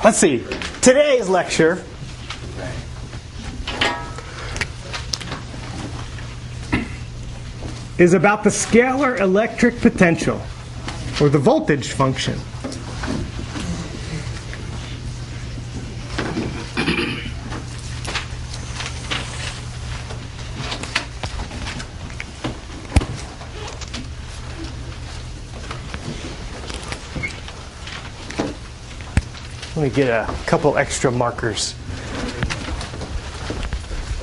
Let's see. Today's lecture is about the scalar electric potential, or the voltage function. Let me get a couple extra markers.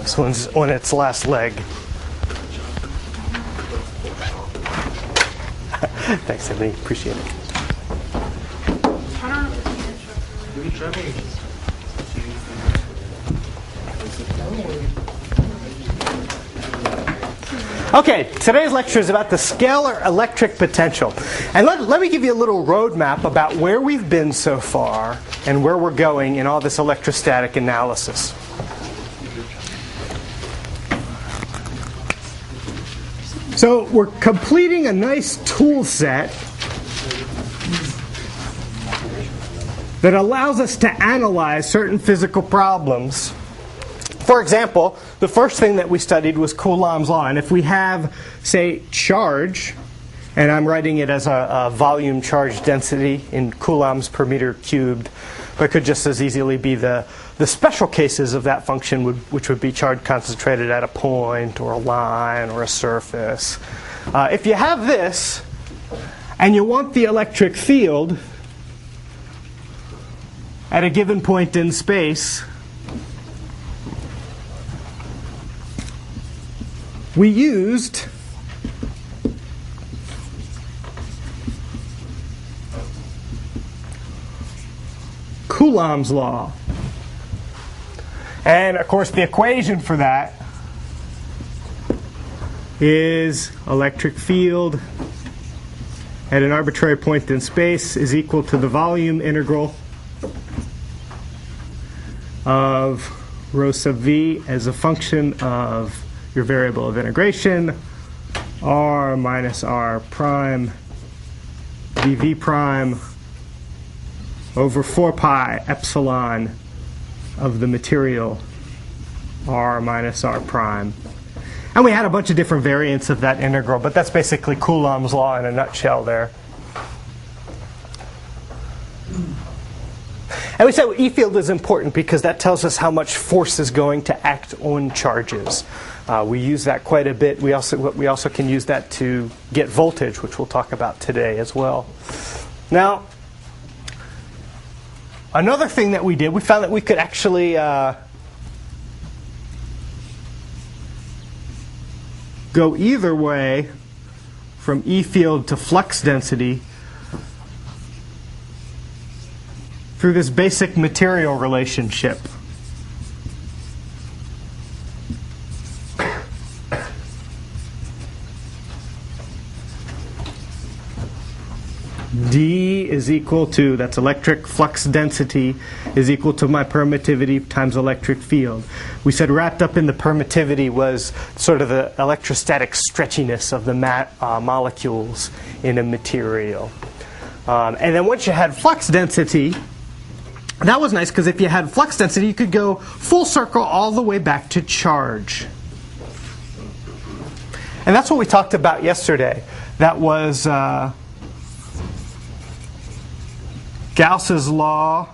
This one's on its last leg. Thanks, Emily. Appreciate it. Okay, today's lecture is about the scalar electric potential. And let me give you a little roadmap about where we've been so far and where we're going in all this electrostatic analysis. So we're completing a nice tool set that allows us to analyze certain physical problems. For example, the first thing that we studied was Coulomb's law. And if we have, say, charge, and I'm writing it as a volume charge density in coulombs per meter cubed, but it could just as easily be the special cases of that function, which would be charge concentrated at a point or a line or a surface. If you have this, and you want the electric field at a given point in space, we used Coulomb's law. And of course the equation for that is electric field at an arbitrary point in space is equal to the volume integral of rho sub v as a function of your variable of integration, r minus r prime dv prime over 4 pi epsilon of the material r minus r prime. And we had a bunch of different variants of that integral, but that's basically Coulomb's law in a nutshell there. And we said E field is important because that tells us how much force is going to act on charges. We use that quite a bit. We also can use that to get voltage, which we'll talk about today as well. Now, another thing that we did, we found that we could actually go either way from E field to flux density through this basic material relationship. D is equal to, that's electric flux density, is equal to my permittivity times electric field. We said wrapped up in the permittivity was sort of the electrostatic stretchiness of the molecules in a material. And then once you had flux density, that was nice because if you had flux density, you could go full circle all the way back to charge. And that's what we talked about yesterday. That was Gauss's law,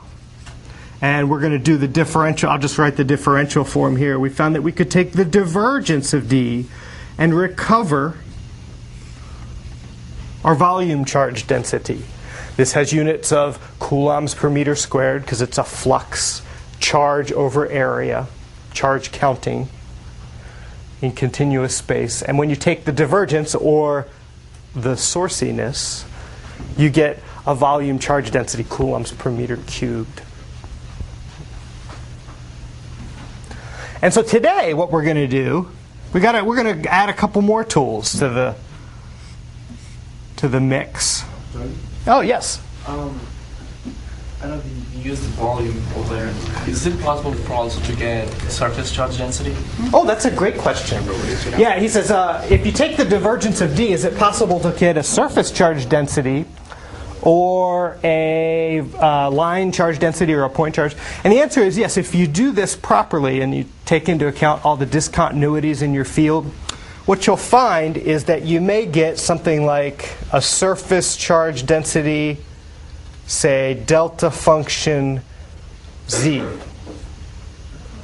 and we're going to do the differential. I'll just write the differential form here. We found that we could take the divergence of D and recover our volume charge density. This has units of coulombs per meter squared because it's a flux charge over area, charge counting in continuous space. And when you take the divergence or the sourciness, you get a volume charge density, coulombs per meter cubed. And so today, what we're going to do, we're going to add a couple more tools to the mix. Oh yes. I know you use the volume over there. Is it possible for also to get surface charge density? Oh, that's a great question. Yeah, he says if you take the divergence of D, is it possible to get a surface charge density? or a line charge density or a point charge? And the answer is yes. If you do this properly and you take into account all the discontinuities in your field, what you'll find is that you may get something like a surface charge density, say delta function z.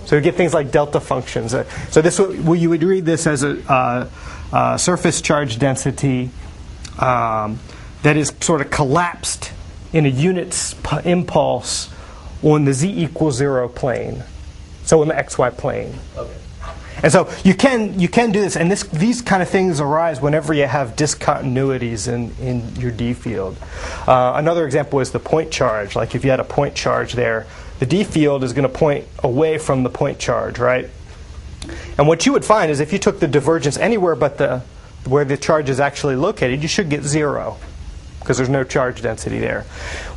So you get things like delta functions. So this you would read this as a surface charge density that is sort of collapsed in a unit impulse on the z equals 0 plane. So in the xy plane. Okay. And so you can do this, and these kind of things arise whenever you have discontinuities in your D field. Another example is the point charge. Like if you had a point charge there, the D field is going to point away from the point charge, right? And what you would find is if you took the divergence anywhere but where the charge is actually located, you should get 0 because there's no charge density there.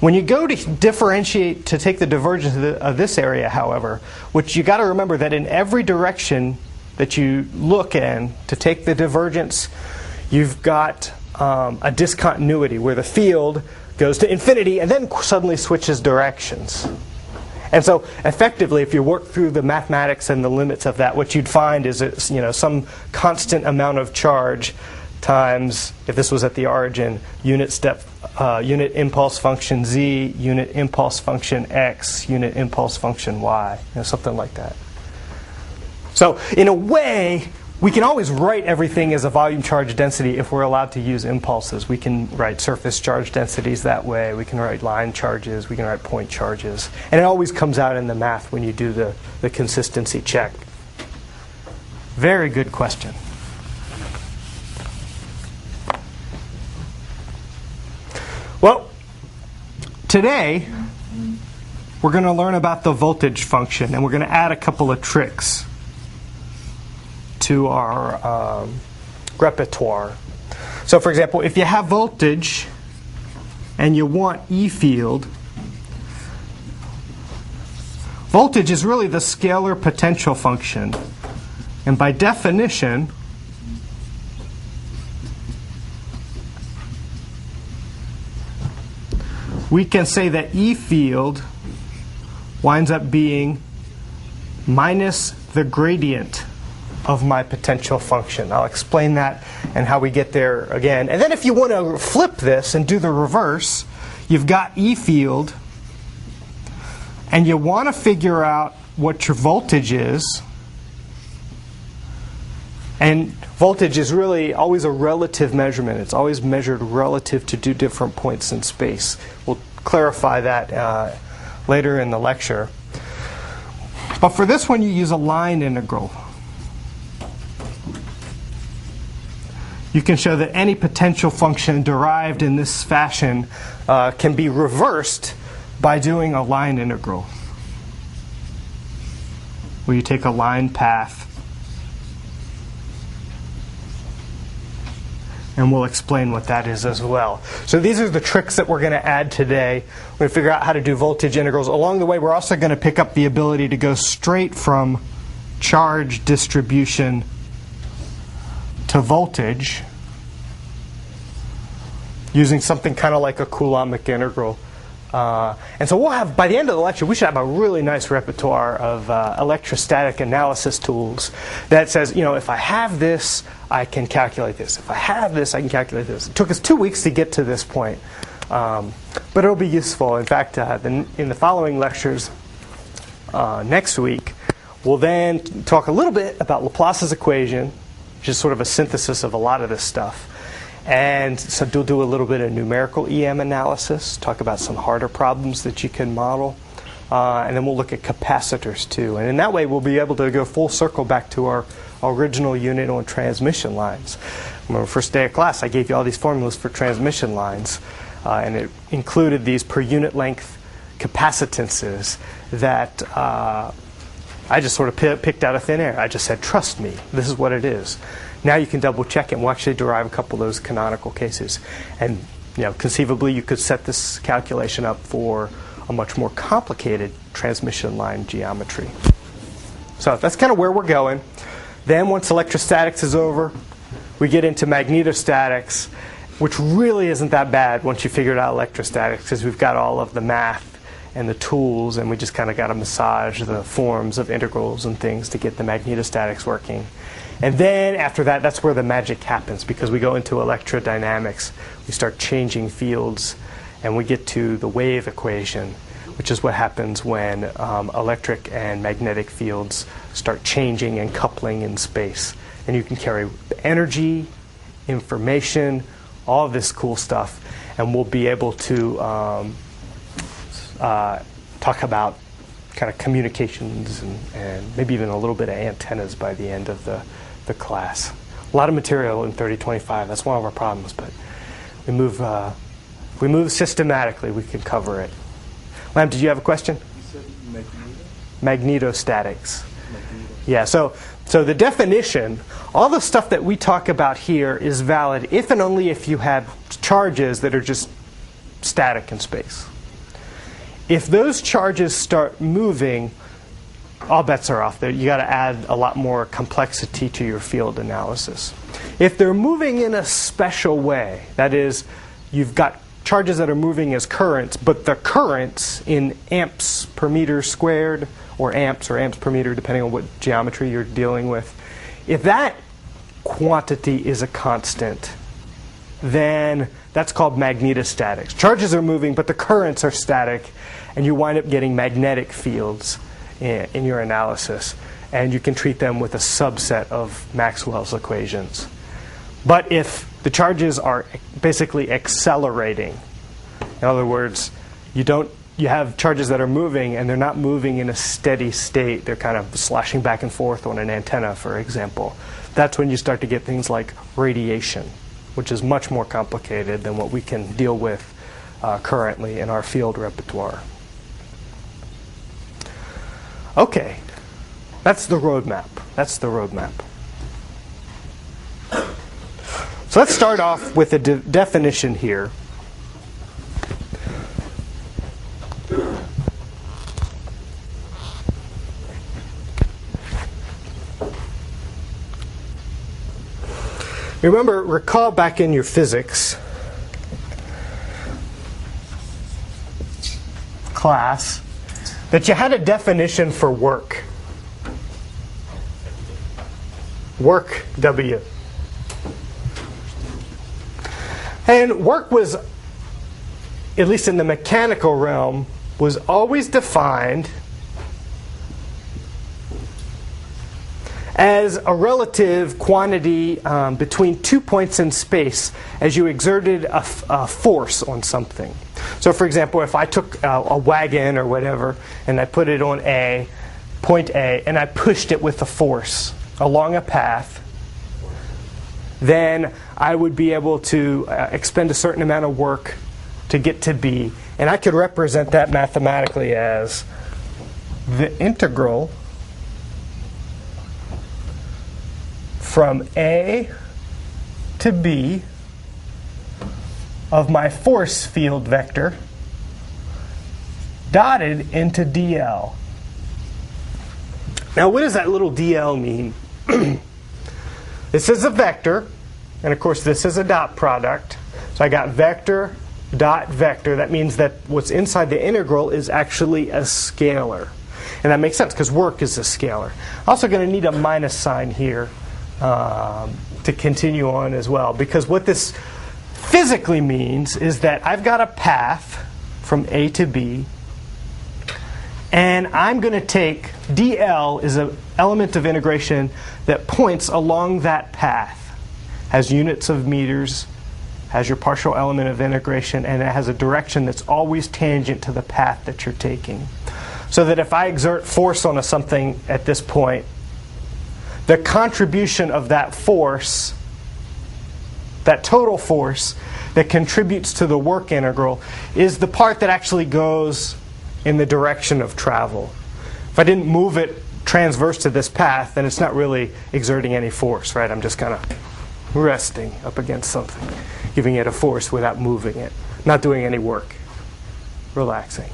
When you go to differentiate to take the divergence of this area, however, which you got to remember that in every direction that you look in to take the divergence, you've got a discontinuity where the field goes to infinity and then suddenly switches directions. And so effectively, if you work through the mathematics and the limits of that, what you'd find is it's, some constant amount of charge times, if this was at the origin, unit impulse function z, unit impulse function x, unit impulse function y, something like that. So in a way, we can always write everything as a volume charge density if we're allowed to use impulses. We can write surface charge densities that way. We can write line charges. We can write point charges. And it always comes out in the math when you do the consistency check. Very good question. Well, today we're going to learn about the voltage function, and we're going to add a couple of tricks to our repertoire. So for example, if you have voltage and you want E field, voltage is really the scalar potential function. And by definition, we can say that E field winds up being minus the gradient of my potential function. I'll explain that and how we get there again. And then if you want to flip this and do the reverse, you've got E field, and you want to figure out what your voltage is. And voltage is really always a relative measurement. It's always measured relative to two different points in space. We'll clarify that later in the lecture. But for this one, you use a line integral. You can show that any potential function derived in this fashion can be reversed by doing a line integral, where you take a line path. And we'll explain what that is as well. So these are the tricks that we're going to add today. We're going to figure out how to do voltage integrals. Along the way, we're also going to pick up the ability to go straight from charge distribution to voltage using something kind of like a Coulombic integral. And so we'll have, by the end of the lecture, we should have a really nice repertoire of electrostatic analysis tools that says, if I have this, I can calculate this. If I have this, I can calculate this. It took us 2 weeks to get to this point. But it'll be useful. In fact, in the following lectures next week, we'll then talk a little bit about Laplace's equation, which is sort of a synthesis of a lot of this stuff. And so we'll do a little bit of numerical EM analysis, talk about some harder problems that you can model. And then we'll look at capacitors too. And in that way, we'll be able to go full circle back to our original unit on transmission lines. Remember, first day of class, I gave you all these formulas for transmission lines. And it included these per unit length capacitances that I just sort of picked out of thin air. I just said, trust me, this is what it is. Now you can double check it, and we'll actually derive a couple of those canonical cases. And conceivably, you could set this calculation up for a much more complicated transmission line geometry. So that's kind of where we're going. Then once electrostatics is over, we get into magnetostatics. which really isn't that bad once you figured out electrostatics, because we've got all of the math and the tools, and we just kind of got to massage the forms of integrals and things to get the magnetostatics working. And then after that, that's where the magic happens, because we go into electrodynamics. We start changing fields, and we get to the wave equation, which is what happens when electric and magnetic fields start changing and coupling in space. And you can carry energy, information, all of this cool stuff, and we'll be able to talk about kind of communications and maybe even a little bit of antennas by the end of the class. A lot of material in 3025. That's one of our problems, but if we move systematically, we can cover it. Lam, did you have a question? You said Magnetostatics. Yeah, so the definition, all the stuff that we talk about here is valid if and only if you have charges that are just static in space. If those charges start moving, all bets are off there. You got to add a lot more complexity to your field analysis. If they're moving in a special way, that is, you've got charges that are moving as currents, but the currents in amps per meter squared, or amps per meter, depending on what geometry you're dealing with, if that quantity is a constant, then that's called magnetostatics. Charges are moving, but the currents are static, and you wind up getting magnetic fields in your analysis, and you can treat them with a subset of Maxwell's equations. But if the charges are basically accelerating, in other words, you have charges that are moving, and they're not moving in a steady state. They're kind of sloshing back and forth on an antenna, for example. That's when you start to get things like radiation, which is much more complicated than what we can deal with currently in our field repertoire. Okay, that's the roadmap. So let's start off with a definition here. Recall back in your physics class that you had a definition for work. Work, W. And work was, at least in the mechanical realm, was always defined as a relative quantity between 2 points in space as you exerted a force on something. So for example, if I took a wagon or whatever and I put it on point A, and I pushed it with a force along a path, then I would be able to expend a certain amount of work to get to B. And I could represent that mathematically as the integral from A to B of my force field vector dotted into dl. Now, what does that little dl mean? This is a vector, and of course this is a dot product. So I got vector, dot, vector. That means that what's inside the integral is actually a scalar. And that makes sense because work is a scalar. Also going to need a minus sign here to continue on as well, because what this physically means is that I've got a path from A to B, and I'm going to take dl is an element of integration that points along that path, has units of meters, has your partial element of integration, and it has a direction that's always tangent to the path that you're taking. So that if I exert force on something at this point, the contribution of that force, that total force that contributes to the work integral, is the part that actually goes in the direction of travel. If I didn't move it transverse to this path, then it's not really exerting any force, right? I'm just kind of resting up against something, giving it a force without moving it, not doing any work, relaxing.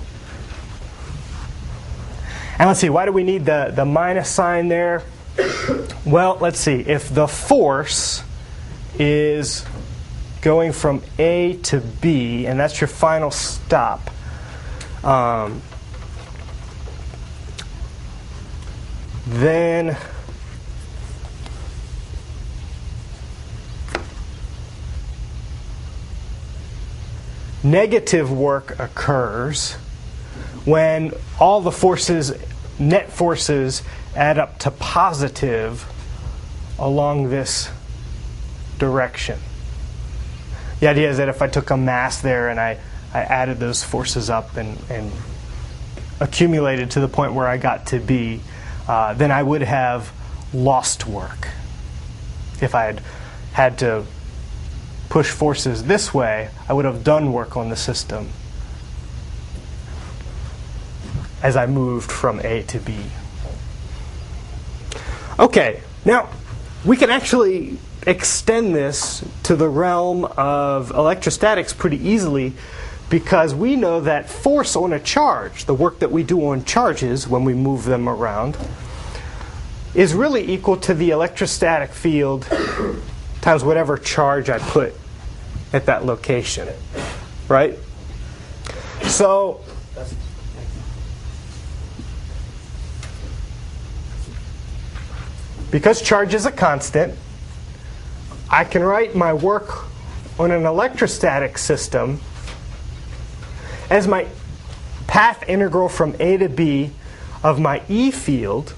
And let's see, why do we need the minus sign there? Well, let's see. If the force is going from A to B, and that's your final stop. Then negative work occurs when all the forces, net forces, add up to positive along this direction. The idea is that if I took a mass there and I added those forces up and accumulated to the point where I got to B, then I would have lost work. If I had to push forces this way, I would have done work on the system as I moved from A to B. Okay, now we can actually extend this to the realm of electrostatics pretty easily, because we know that force on a charge, the work that we do on charges when we move them around, is really equal to the electrostatic field times whatever charge I put at that location, right? So because charge is a constant, I can write my work on an electrostatic system as my path integral from A to B of my E field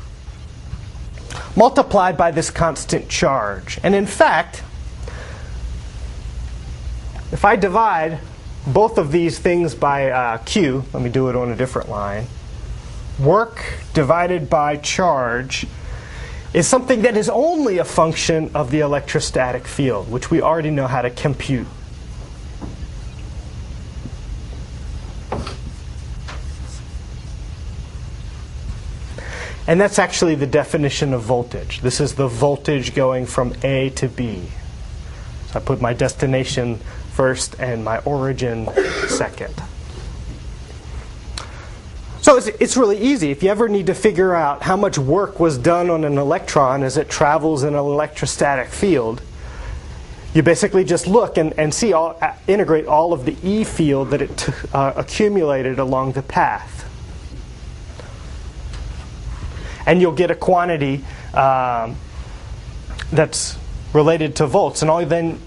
multiplied by this constant charge. And in fact, if I divide both of these things by Q, let me do it on a different line, work divided by charge is something that is only a function of the electrostatic field, which we already know how to compute. And that's actually the definition of voltage. This is the voltage going from A to B. So I put my destination first and my origin second. So it's really easy. If you ever need to figure out how much work was done on an electron as it travels in an electrostatic field, you basically just look and see integrate all of the E field that it accumulated along the path. And you'll get a quantity that's related to volts. And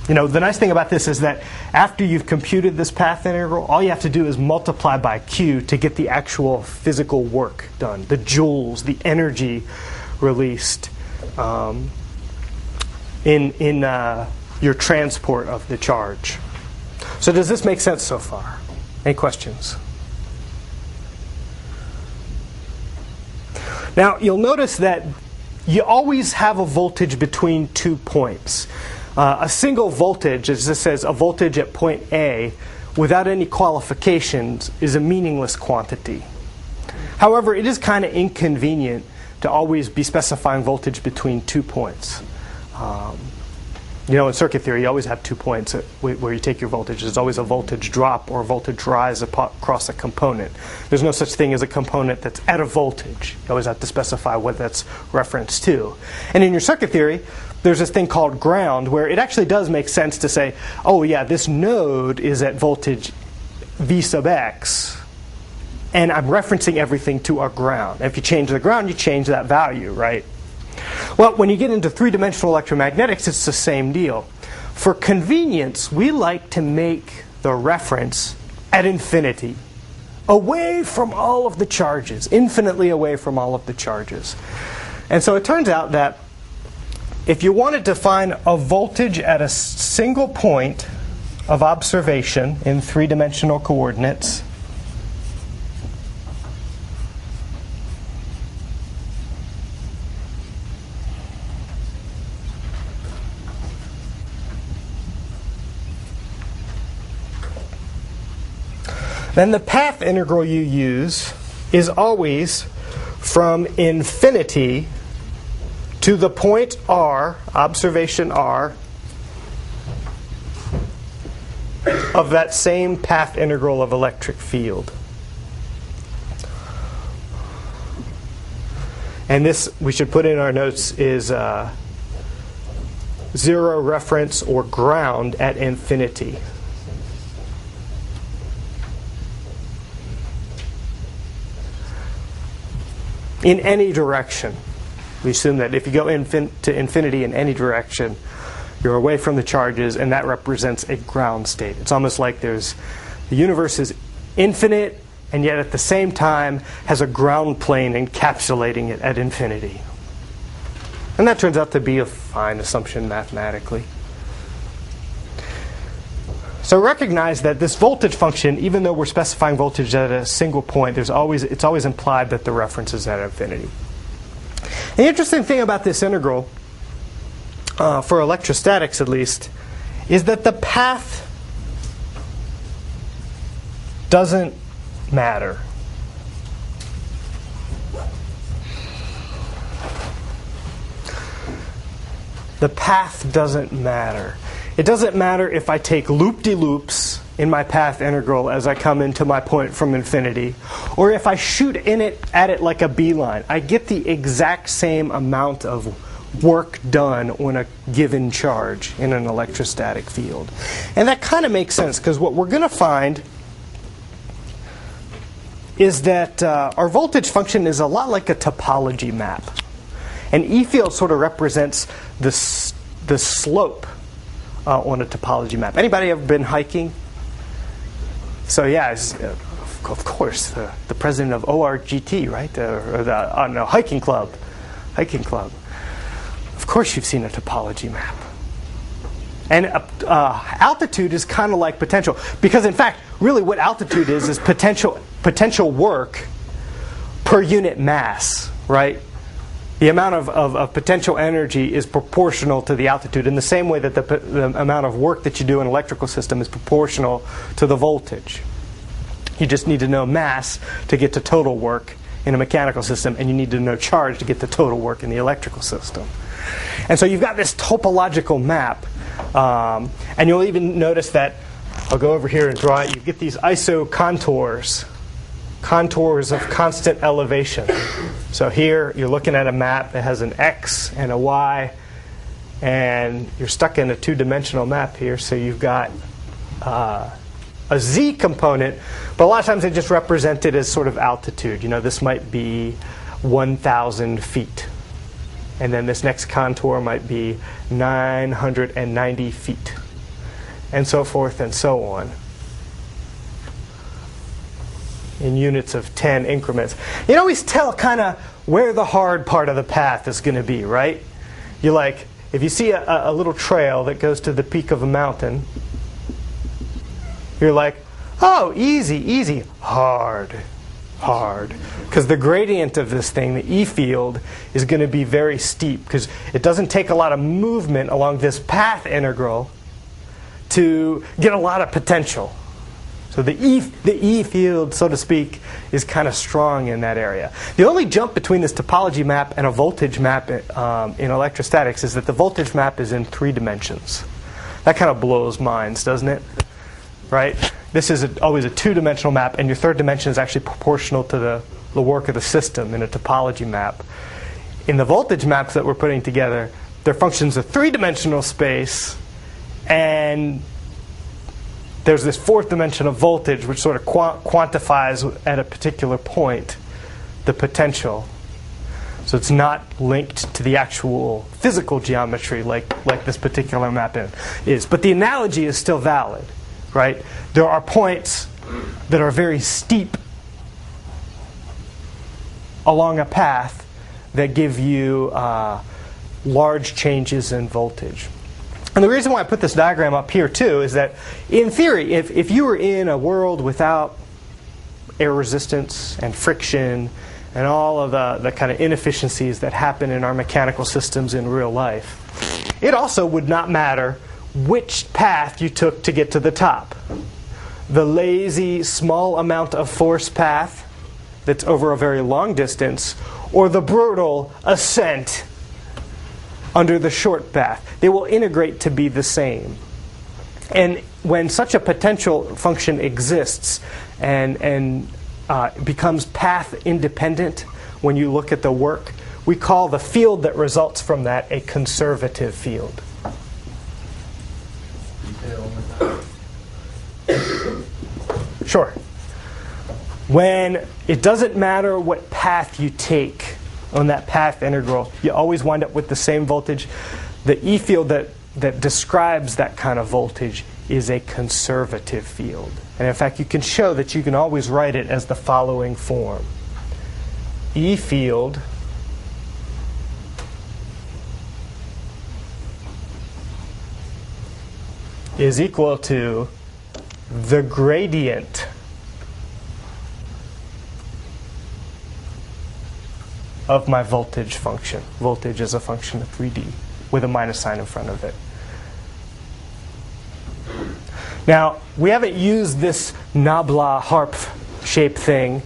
the nice thing about this is that after you've computed this path integral, all you have to do is multiply by Q to get the actual physical work done, the joules, the energy released in your transport of the charge. So does this make sense so far? Any questions? Now, you'll notice that you always have a voltage between 2 points. A single voltage, as this says, a voltage at point A, without any qualifications, is a meaningless quantity. However, it is kind of inconvenient to always be specifying voltage between 2 points. In circuit theory, you always have 2 points where you take your voltage. There's always a voltage drop or a voltage rise across a component. There's no such thing as a component that's at a voltage. You always have to specify what that's referenced to. And in your circuit theory, there's this thing called ground, where it actually does make sense to say, oh yeah, this node is at voltage V sub x, and I'm referencing everything to a ground. And if you change the ground, you change that value, right? Well, when you get into three-dimensional electromagnetics, it's the same deal. For convenience, we like to make the reference at infinity, away from all of the charges, infinitely away from all of the charges. And so it turns out that if you wanted to find a voltage at a single point of observation in three-dimensional coordinates, then the path integral you use is always from infinity to the point R, observation R, of that same path integral of electric field. And this, we should put in our notes, is zero reference or ground at infinity. In any direction. We assume that if you go to infinity in any direction, you're away from the charges, and that represents a ground state. It's almost like the universe is infinite, and yet at the same time has a ground plane encapsulating it at infinity. And that turns out to be a fine assumption mathematically. So recognize that this voltage function, even though we're specifying voltage at a single point, it's always implied that the reference is at infinity. The interesting thing about this integral, for electrostatics at least, is that the path doesn't matter. The path doesn't matter. It doesn't matter if I take loop-de-loops in my path integral as I come into my point from infinity, or if I shoot at it like a beeline. I get the exact same amount of work done on a given charge in an electrostatic field. And that kind of makes sense, because what we're going to find is that our voltage function is a lot like a topology map. And E field sort of represents the slope on a topology map. Anybody ever been hiking? So yeah, of course, the president of ORGT, right? Hiking club. Hiking club. Of course you've seen a topology map. And altitude is kind of like potential. Because in fact, really what altitude is potential work per unit mass, right? The amount of potential energy is proportional to the altitude in the same way that the amount of work that you do in an electrical system is proportional to the voltage. You just need to know mass to get to total work in a mechanical system, and you need to know charge to get the total work in the electrical system. And so you've got this topological map, and you'll even notice that, I'll go over here and draw it, you get these iso contours of constant elevation. So here you're looking at a map that has an X and a Y, and you're stuck in a two-dimensional map here, so you've got a Z component, but a lot of times they just represent it as sort of altitude. You know, this might be 1,000 feet. And then this next contour might be 990 feet. And so forth and so on. In units of 10 increments. You can always tell kind of where the hard part of the path is going to be, right? You like, if you see a little trail that goes to the peak of a mountain, you're like, oh, easy, easy, hard, hard. Because the gradient of this thing, the E field, is going to be very steep, because it doesn't take a lot of movement along this path integral to get a lot of potential. So the E field, so to speak, is kind of strong in that area. The only jump between this topology map and a voltage map in electrostatics is that the voltage map is in 3 dimensions. That kind of blows minds, doesn't it? Right? This is always a 2-dimensional map, and your 3rd dimension is actually proportional to the work of the system in a topology map. In the voltage maps that we're putting together, they're functions of 3-dimensional space, and there's this 4th dimension of voltage, which sort of quantifies at a particular point the potential. So it's not linked to the actual physical geometry like this particular map is. But the analogy is still valid, right? There are points that are very steep along a path that give you large changes in voltage. And the reason why I put this diagram up here, too, is that, in theory, if you were in a world without air resistance and friction and all of the kind of inefficiencies that happen in our mechanical systems in real life, it also would not matter which path you took to get to the top. The lazy, small amount of force path that's over a very long distance, or the brutal ascent under the short path. They will integrate to be the same. And when such a potential function exists and becomes path independent when you look at the work, we call the field that results from that a conservative field. Sure. When it doesn't matter what path you take on that path integral, you always wind up with the same voltage. The E field that describes that kind of voltage is a conservative field. And in fact, you can show that you can always write it as the following form. E field is equal to the gradient of my voltage function. Voltage is a function of 3D with a minus sign in front of it. Now, we haven't used this Nabla harp shape thing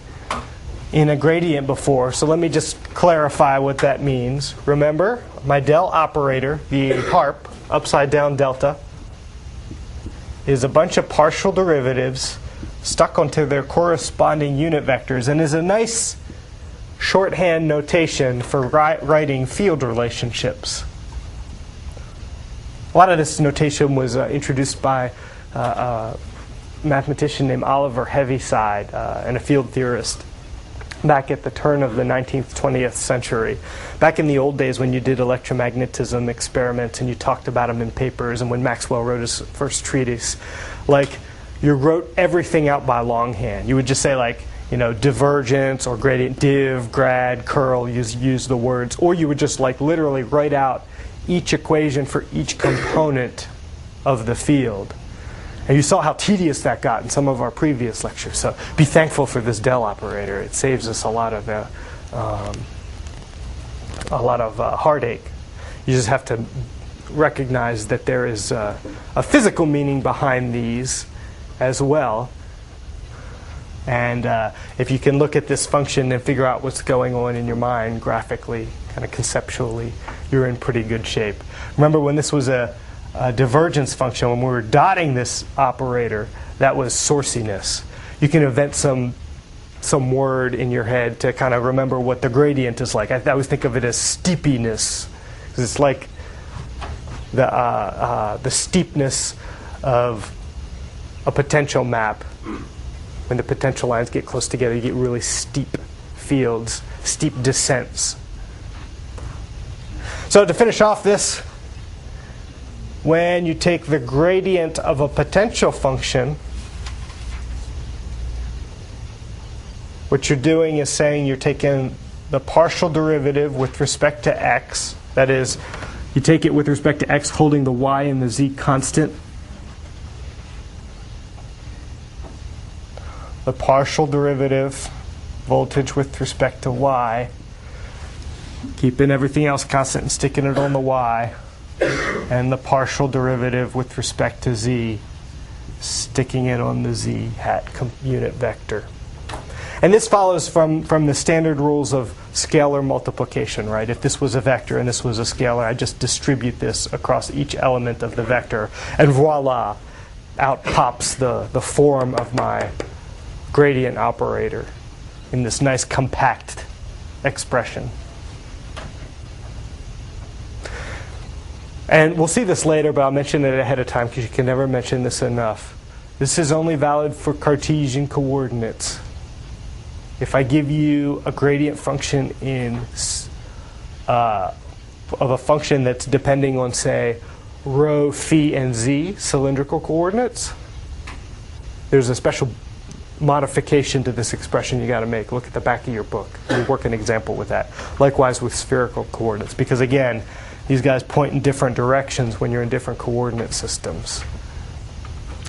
in a gradient before, so let me just clarify what that means. Remember, my del operator, the harp, upside down delta, is a bunch of partial derivatives stuck onto their corresponding unit vectors and is a nice shorthand notation for writing field relationships. A lot of this notation was introduced by a mathematician named Oliver Heaviside and a field theorist back at the turn of the 19th, 20th century. Back in the old days when you did electromagnetism experiments and you talked about them in papers, and when Maxwell wrote his first treatise, like, you wrote everything out by longhand. You would just say, like, you know, divergence or gradient, div, grad, curl, use the words. Or you would just, like, literally write out each equation for each component of the field. And you saw how tedious that got in some of our previous lectures. So be thankful for this del operator. It saves us a lot of heartache. You just have to recognize that there is a physical meaning behind these as well. And if you can look at this function and figure out what's going on in your mind graphically, kind of conceptually, you're in pretty good shape. Remember when this was a divergence function, when we were dotting this operator, that was sourciness. You can invent some word in your head to kind of remember what the gradient is like. I always think of it as steepiness, because it's like the steepness of a potential map. When the potential lines get close together, you get really steep fields, steep descents. So to finish off this, when you take the gradient of a potential function, what you're doing is saying you're taking the partial derivative with respect to x. That is, you take it with respect to x holding the y and the z constant. The partial derivative, voltage with respect to y, keeping everything else constant and sticking it on the y. And the partial derivative with respect to z, sticking it on the z hat unit vector. And this follows from the standard rules of scalar multiplication, right? If this was a vector and this was a scalar, I just distribute this across each element of the vector, and voila, out pops the form of my gradient operator in this nice compact expression. And we'll see this later, but I'll mention it ahead of time because you can never mention this enough. This is only valid for Cartesian coordinates. If I give you a gradient function of a function that's depending on, say, rho, phi, and z, cylindrical coordinates, there's a special modification to this expression you got to make. Look at the back of your book. We'll work an example with that. Likewise with spherical coordinates, because again, these guys point in different directions when you're in different coordinate systems.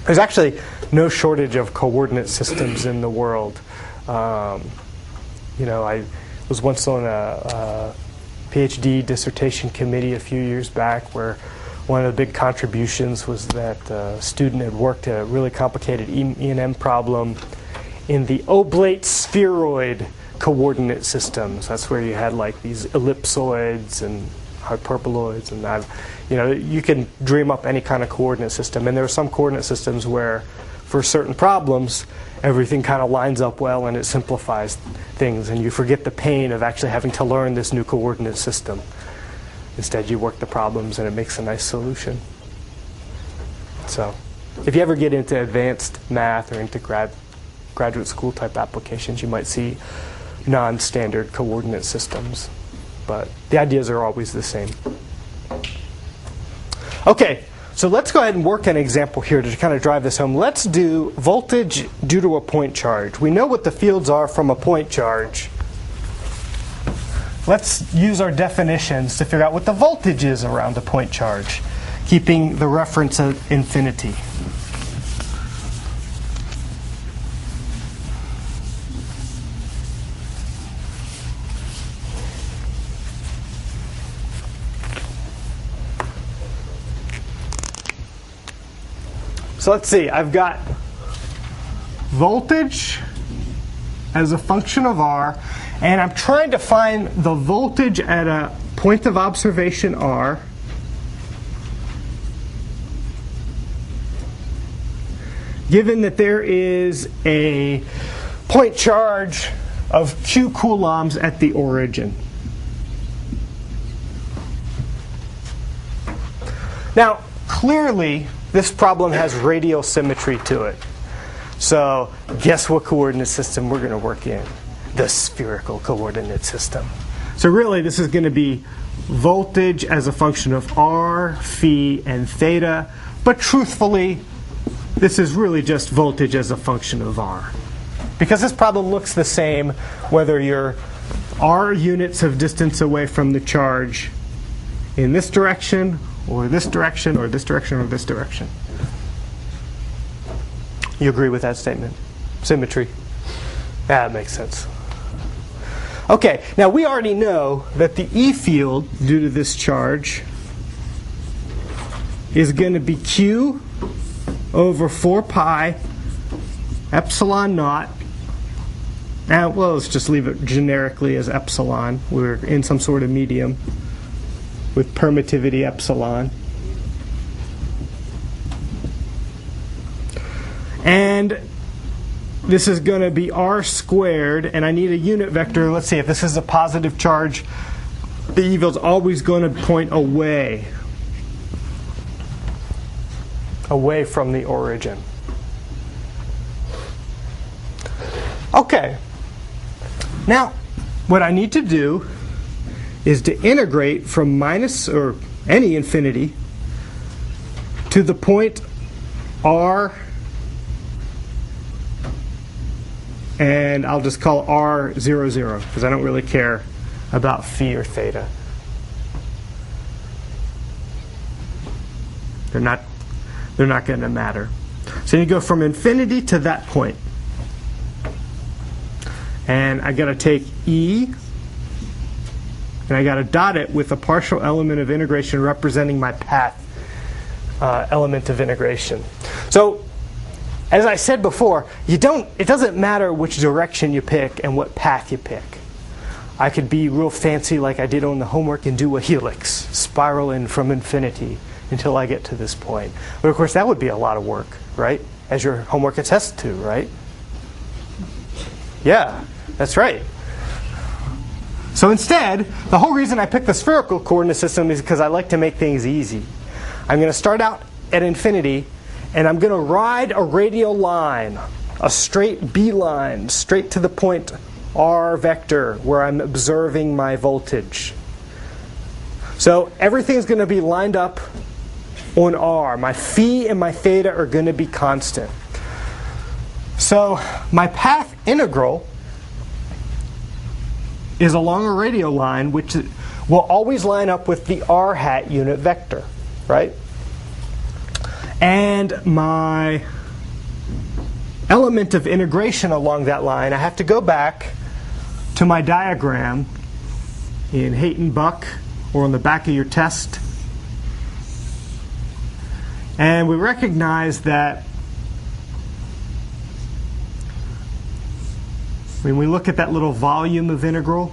There's actually no shortage of coordinate systems in the world. I was once on a PhD dissertation committee a few years back where one of the big contributions was that a student had worked a really complicated E&M problem in the oblate spheroid coordinate systems. That's where you had like these ellipsoids and hyperboloids, and you can dream up any kind of coordinate system. And there are some coordinate systems where, for certain problems, everything kind of lines up well and it simplifies things, and you forget the pain of actually having to learn this new coordinate system. Instead, you work the problems and it makes a nice solution. So If you ever get into advanced math or into graduate school type applications, you might see non-standard coordinate systems. But the ideas are always the same. Okay, so let's go ahead and work an example here to kind of drive this home. Let's do voltage due to a point charge. We know what the fields are from a point charge. Let's use our definitions to figure out what the voltage is around a point charge, keeping the reference at infinity. So let's see, I've got voltage as a function of R, and I'm trying to find the voltage at a point of observation R, given that there is a point charge of Q coulombs at the origin. Now, clearly, this problem has radial symmetry to it. So guess what coordinate system we're going to work in? The spherical coordinate system. So really, this is going to be voltage as a function of R, phi, and theta. But truthfully, this is really just voltage as a function of R. Because this problem looks the same whether you're R units of distance away from the charge in this direction, or this direction, or this direction, or this direction. You agree with that statement? Symmetry. That makes sense. Okay, now we already know that the E field due to this charge is going to be Q over 4 pi epsilon naught. Now, well, let's just leave it generically as epsilon. We're in some sort of medium with permittivity epsilon. And this is going to be R squared, and I need a unit vector. Let's see, if this is a positive charge, the E field's always going to point away from the origin. Okay. Now, what I need to do is to integrate from minus or any infinity to the point R, and I'll just call R 0, 0, because I don't really care about phi or theta. They're not going to matter. So you go from infinity to that point. And I got to take E, and I got to dot it with a partial element of integration representing my path element of integration. So, as I said before, it doesn't matter which direction you pick and what path you pick. I could be real fancy like I did on the homework and do a helix, spiral in from infinity until I get to this point. But of course, that would be a lot of work, right? As your homework attests to, right? Yeah, that's right. So instead, the whole reason I picked the spherical coordinate system is because I like to make things easy. I'm going to start out at infinity, and I'm going to ride a radial line, a straight B line, straight to the point R vector where I'm observing my voltage. So everything's going to be lined up on R. My phi and my theta are going to be constant. So my path integral is along a radial line, which will always line up with the R hat unit vector, right? And my element of integration along that line, I have to go back to my diagram in Hayton-Buck or on the back of your test. And we recognize that when we look at that little volume of integration,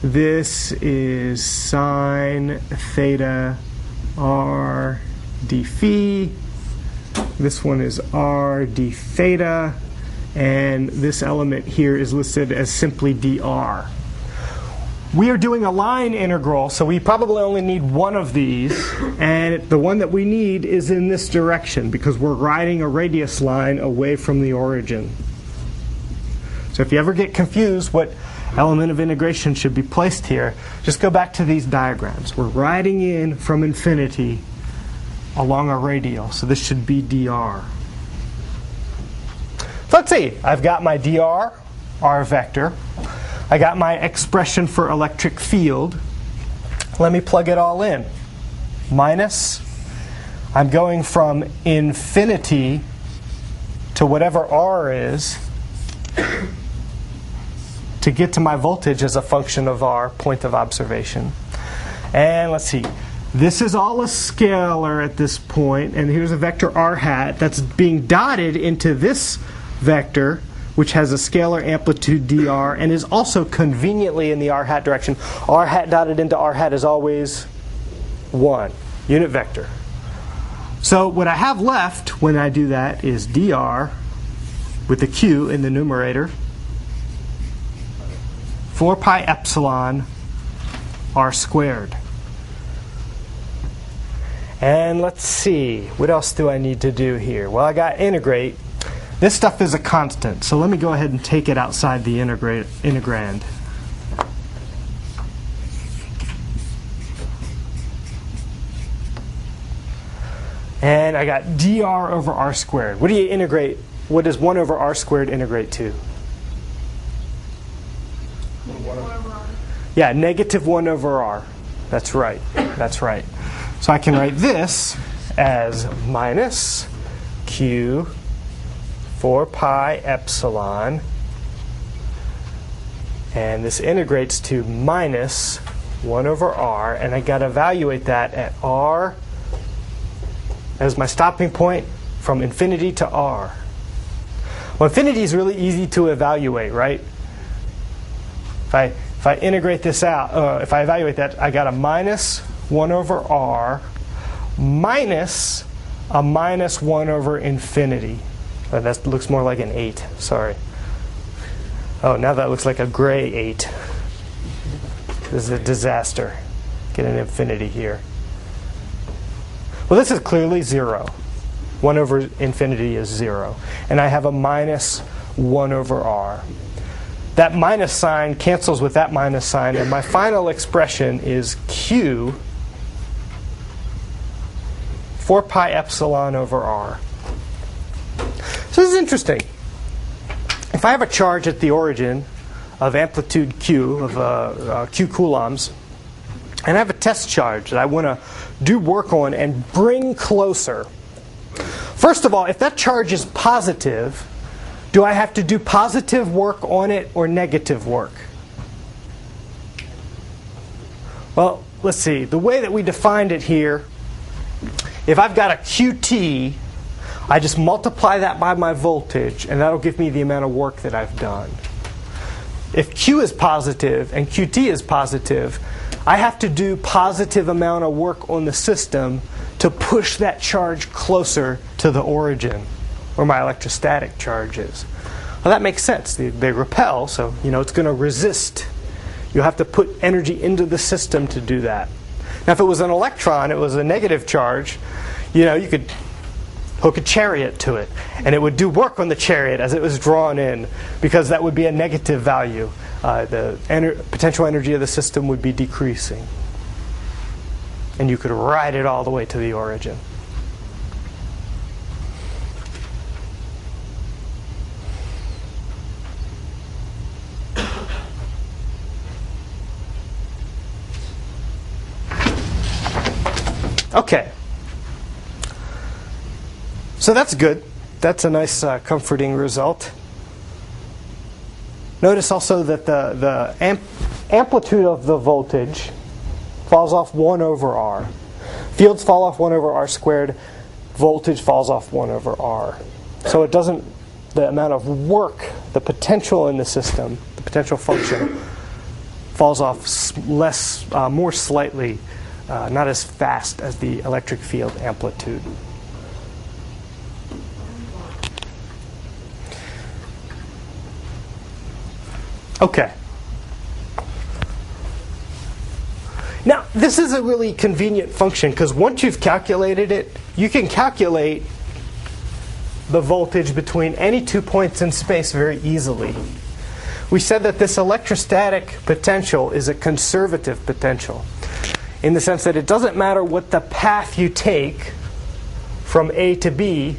this is sine theta r d phi. This one is r d theta. And this element here is listed as simply dr. We are doing a line integral, so we probably only need one of these, and the one that we need is in this direction because we're writing a radius line away from the origin. So if you ever get confused what element of integration should be placed here, just go back to these diagrams. We're writing in from infinity along a radial, so this should be dr. So let's see, I've got my dr, r vector. I got my expression for electric field. Let me plug it all in. Minus, I'm going from infinity to whatever r is to get to my voltage as a function of our point of observation. And let's see, this is all a scalar at this point, and here's a vector r hat that's being dotted into this vector, which has a scalar amplitude dr and is also conveniently in the r hat direction. R hat dotted into r hat is always 1, unit vector. So what I have left when I do that is dr with the q in the numerator, 4 pi epsilon r squared. And let's see, what else do I need to do here? Well, I got integrate. This stuff is a constant, so let me go ahead and take it outside the integrand. And I got dr over r squared. What do you integrate? What does 1 over r squared integrate to? Yeah, negative 1 over r. That's right. That's right. So I can write this as minus q 4 pi epsilon, and this integrates to minus 1 over r, and I got to evaluate that at r as my stopping point from infinity to r. Well, infinity is really easy to evaluate, right? If I integrate this out, if I evaluate that, I got a minus 1 over r minus a minus 1 over infinity. That looks more like an 8. Sorry. Oh, now that looks like a gray 8. This is a disaster. Get an infinity here. Well, this is clearly 0. 1 over infinity is 0. And I have a minus 1 over r. That minus sign cancels with that minus sign, and my final expression is q 4 pi epsilon over r. So this is interesting. If I have a charge at the origin of amplitude q, of q coulombs, and I have a test charge that I want to do work on and bring closer. First of all, if that charge is positive, do I have to do positive work on it or negative work? Well, let's see. The way that we defined it here, if I've got a qt, I just multiply that by my voltage, and that'll give me the amount of work that I've done. If Q is positive and QT is positive, I have to do positive amount of work on the system to push that charge closer to the origin, where my electrostatic charge is. Well, that makes sense. They repel, so it's going to resist. You have to put energy into the system to do that. Now, if it was an electron, it was a negative charge, you could hook a chariot to it, and it would do work on the chariot as it was drawn in, because that would be a negative value. The potential energy of the system would be decreasing. And you could ride it all the way to the origin. Okay. So that's good. That's a nice comforting result. Notice also that the amplitude of the voltage falls off 1 over r. Fields fall off 1 over r squared. Voltage falls off 1 over r. So it doesn't, the amount of work, the potential in the system, the potential function, falls off more slightly, not as fast as the electric field amplitude. Okay. this is a really convenient function because once you've calculated it, you can calculate the voltage between any 2 points in space very easily. We said that this electrostatic potential is a conservative potential in the sense that it doesn't matter what the path you take from A to B,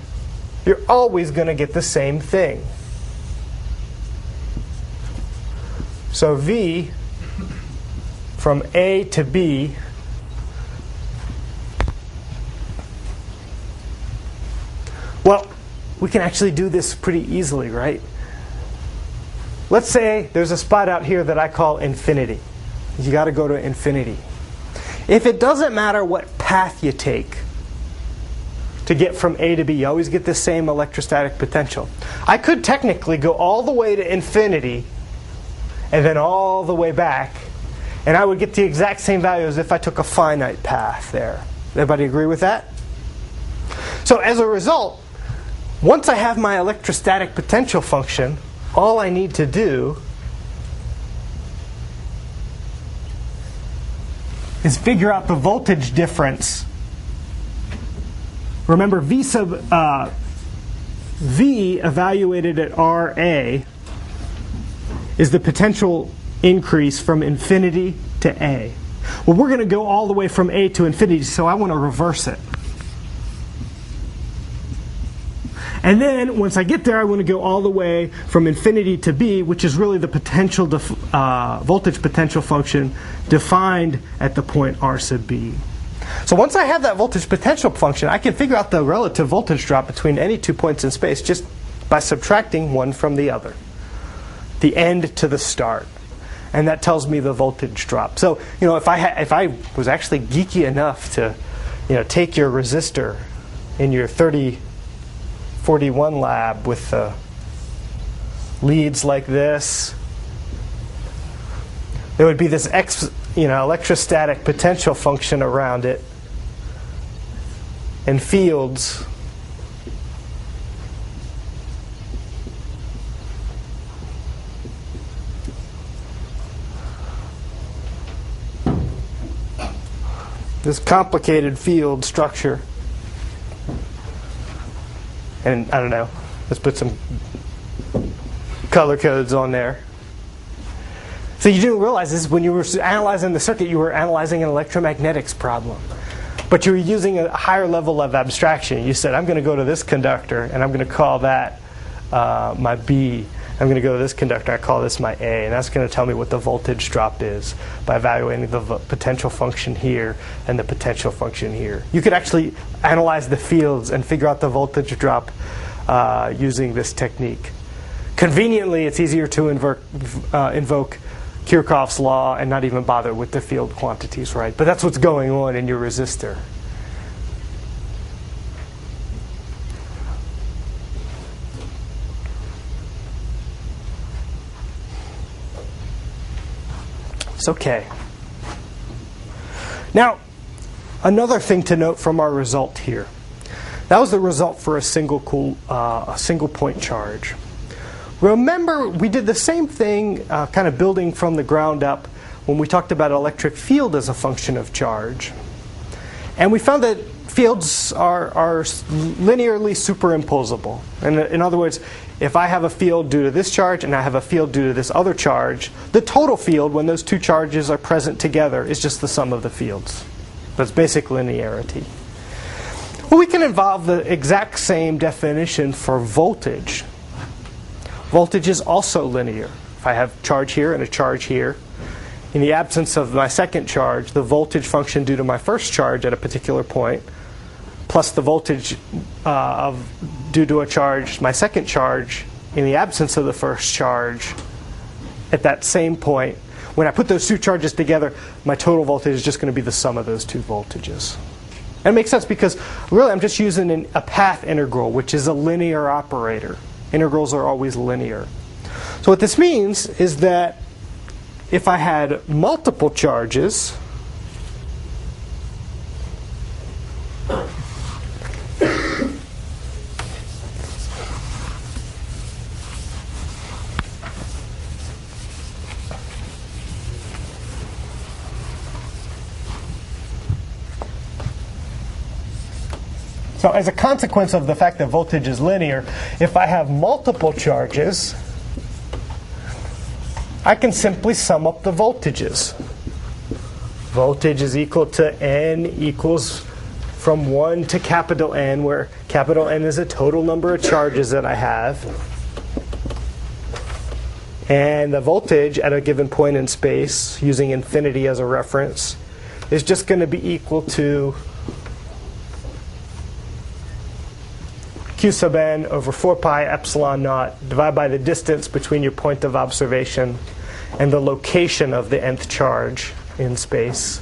you're always going to get the same thing. So V from A to B well, we can actually do this pretty easily, right? Let's say there's a spot out here that I call infinity. You got to go to infinity. If it doesn't matter what path you take to get from A to B, you always get the same electrostatic potential. I could technically go all the way to infinity and then all the way back, and I would get the exact same value as if I took a finite path there. Everybody agree with that? So as a result, once I have my electrostatic potential function, all I need to do is figure out the voltage difference. Remember, V evaluated at RA is the potential increase from infinity to A. Well, we're going to go all the way from A to infinity, so I want to reverse it. And then once I get there, I want to go all the way from infinity to B, which is really the potential voltage potential function defined at the point R sub B. So once I have that voltage potential function, I can figure out the relative voltage drop between any 2 points in space just by subtracting one from the other, the end to the start. And that tells me the voltage drop. So, if I was actually geeky enough to, take your resistor in your 3041 lab with leads like this, there would be this electrostatic potential function around it and fields this complicated field structure. And I don't know, let's put some color codes on there. So you didn't realize this when you were analyzing the circuit, you were analyzing an electromagnetics problem. But you were using a higher level of abstraction. You said, I'm going to go to this conductor, and I'm going to call that my B. I'm going to go to this conductor, I call this my A. And that's going to tell me what the voltage drop is by evaluating the potential function here and the potential function here. You could actually analyze the fields and figure out the voltage drop using this technique. Conveniently, it's easier to invoke Kirchhoff's law and not even bother with the field quantities, right? But that's what's going on in your resistor. It's okay. Now, another thing to note from our result here. That was the result for a single point charge. Remember, we did the same thing, kind of building from the ground up, when we talked about electric field as a function of charge. And we found that fields are linearly superimposable. And in other words, if I have a field due to this charge and I have a field due to this other charge, the total field, when those two charges are present together, is just the sum of the fields. That's basic linearity. Well, we can involve the exact same definition for voltage. Voltage is also linear. If I have charge here and a charge here, in the absence of my second charge, the voltage function due to my first charge at a particular point, plus the voltage due to a charge, my second charge, in the absence of the first charge, at that same point, when I put those two charges together, my total voltage is just going to be the sum of those two voltages. And it makes sense because really I'm just using a path integral, which is a linear operator. Integrals are always linear. So what this means is that if I had multiple charges, So as a consequence of the fact that voltage is linear, if I have multiple charges, I can simply sum up the voltages. Voltage is equal to N equals from 1 to capital N, where capital N is the total number of charges that I have. And the voltage at a given point in space, using infinity as a reference, is just going to be equal to Q sub n over 4 pi epsilon naught divided by the distance between your point of observation and the location of the nth charge in space.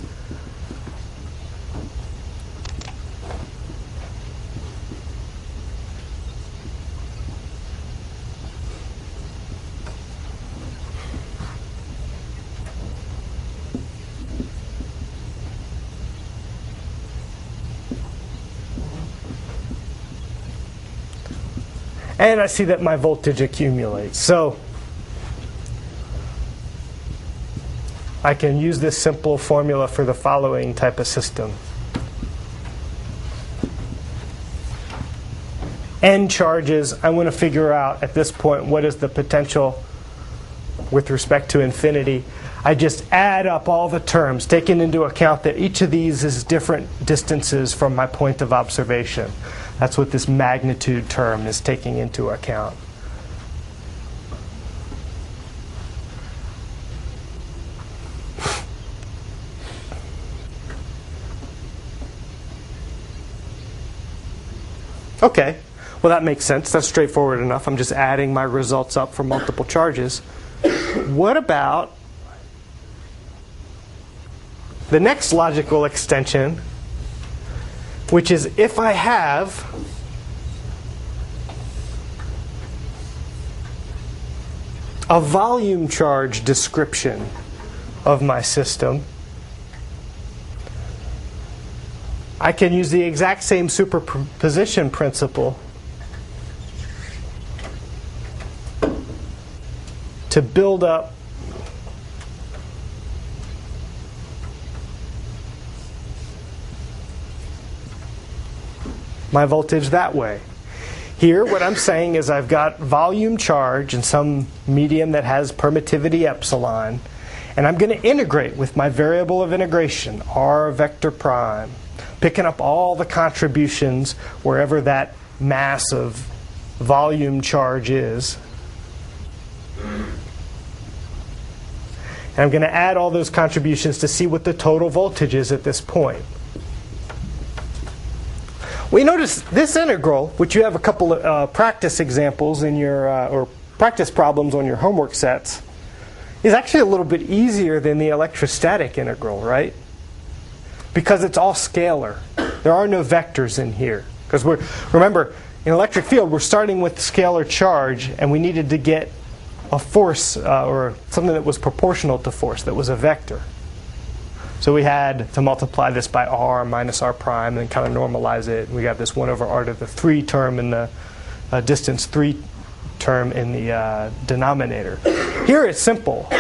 And I see that my voltage accumulates. So I can use this simple formula for the following type of system. N charges, I want to figure out at this point what is the potential with respect to infinity. I just add up all the terms, taking into account that each of these is different distances from my point of observation. That's what this magnitude term is taking into account. Okay, well that makes sense. That's straightforward enough. I'm just adding my results up for multiple charges. What about the next logical extension, which is if I have a volume charge description of my system, I can use the exact same superposition principle to build up my voltage that way. Here, what I'm saying is I've got volume charge in some medium that has permittivity epsilon, and I'm going to integrate with my variable of integration, r vector prime, picking up all the contributions wherever that mass of volume charge is. And I'm going to add all those contributions to see what the total voltage is at this point. We notice this integral, which you have a couple of practice examples in your, or practice problems on your homework sets, is actually a little bit easier than the electrostatic integral, right? Because it's all scalar. There are no vectors in here. Because remember, in electric field, we're starting with scalar charge, and we needed to get a force, or something that was proportional to force, that was a vector. So we had to multiply this by r minus r prime and kind of normalize it. We got this 1 over r to the 3 term in the distance 3 term in the denominator. Here it's simple.